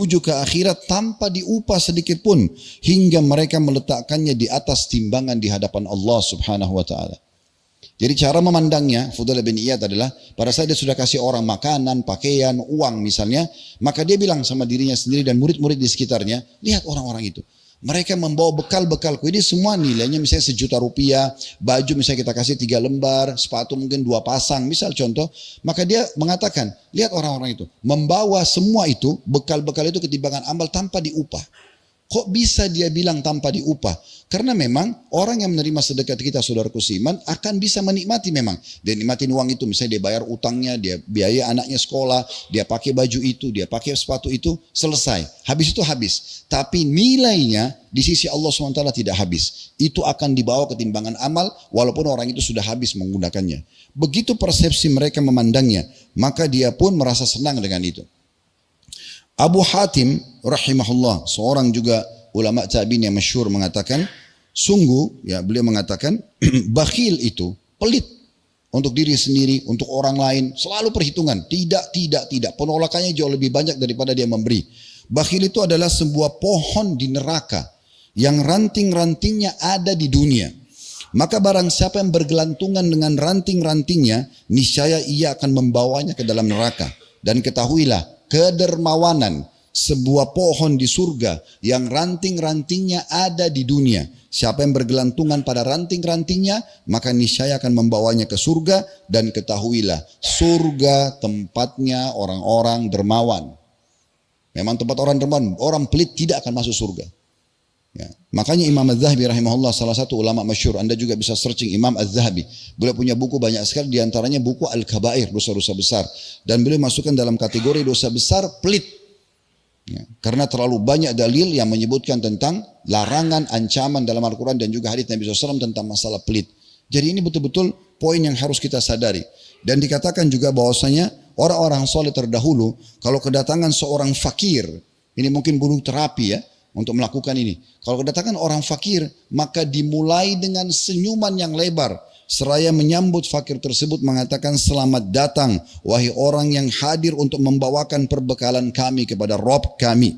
menuju ke akhirat tanpa diupah sedikit pun hingga mereka meletakkannya di atas timbangan di hadapan Allah Subhanahu wa taala. Jadi cara memandangnya Fudail bin Iyad adalah pada saat dia sudah kasih orang makanan, pakaian, uang misalnya, maka dia bilang sama dirinya sendiri dan murid-murid di sekitarnya, lihat orang-orang itu. Mereka membawa bekal-bekalku ini semua nilainya misalnya Rp1.000.000, baju misalnya kita kasih 3 lembar, sepatu mungkin 2 pasang, misal contoh. Maka dia mengatakan, lihat orang-orang itu, membawa semua itu, bekal-bekal itu ketimbangan amal tanpa diupah. Kok bisa dia bilang tanpa diupah? Karena memang orang yang menerima sedekah kita, saudaraku seiman, akan bisa menikmati memang. Dia nikmatin uang itu, misalnya dia bayar utangnya, dia biaya anaknya sekolah, dia pakai baju itu, dia pakai sepatu itu, selesai. Habis itu habis. Tapi nilainya di sisi Allah SWT tidak habis. Itu akan dibawa ke timbangan amal, walaupun orang itu sudah habis menggunakannya. Begitu persepsi mereka memandangnya, maka dia pun merasa senang dengan itu. Abu Hatim rahimahullah, seorang juga ulama tabi'in yang masyhur mengatakan, sungguh ya beliau mengatakan bakhil itu pelit untuk diri sendiri, untuk orang lain, selalu perhitungan, tidak, penolakannya jauh lebih banyak daripada dia memberi. Bakhil itu adalah sebuah pohon di neraka yang ranting-rantingnya ada di dunia. Maka barang siapa yang bergelantungan dengan ranting-rantingnya, niscaya ia akan membawanya ke dalam neraka. Dan ketahuilah, kedermawanan sebuah pohon di surga yang ranting-rantingnya ada di dunia. Siapa yang bergelantungan pada ranting-rantingnya, maka niscaya akan membawanya ke surga. Dan ketahuilah, surga tempatnya orang-orang dermawan. Memang tempat orang dermawan, orang pelit tidak akan masuk surga. Ya. Makanya Imam Az-Zahabi rahimahullah, salah satu ulama masyhur, Anda juga bisa searching Imam Az-Zahabi. Beliau punya buku banyak sekali, diantaranya buku Al-Kabair, dosa-dosa besar. Dan beliau masukkan dalam kategori dosa besar pelit. Ya. Karena terlalu banyak dalil yang menyebutkan tentang larangan, ancaman dalam Al-Quran dan juga hadits Nabi SAW tentang masalah pelit. Jadi ini betul-betul poin yang harus kita sadari. Dan dikatakan juga bahwasanya orang-orang soleh terdahulu, kalau kedatangan seorang fakir, ini mungkin butuh terapi ya, untuk melakukan ini. Kalau kedatangan orang fakir, maka dimulai dengan senyuman yang lebar. Seraya menyambut fakir tersebut mengatakan, selamat datang wahai orang yang hadir untuk membawakan perbekalan kami kepada Rabb kami.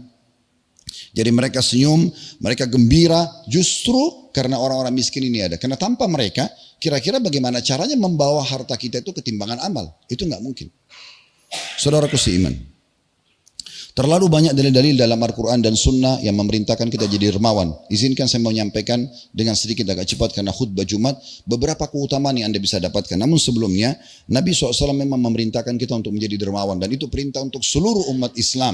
Jadi mereka senyum, mereka gembira justru karena orang-orang miskin ini ada. Karena tanpa mereka, kira-kira bagaimana caranya membawa harta kita itu ke timbangan amal? Itu nggak mungkin. Saudaraku seiman, terlalu banyak dalil-dalil dalam Al-Quran dan Sunnah yang memerintahkan kita jadi dermawan. Izinkan saya mau menyampaikan dengan sedikit agak cepat karena khutbah Jumat, beberapa keutamaan yang Anda bisa dapatkan. Namun sebelumnya, Nabi SAW memang memerintahkan kita untuk menjadi dermawan. Dan itu perintah untuk seluruh umat Islam.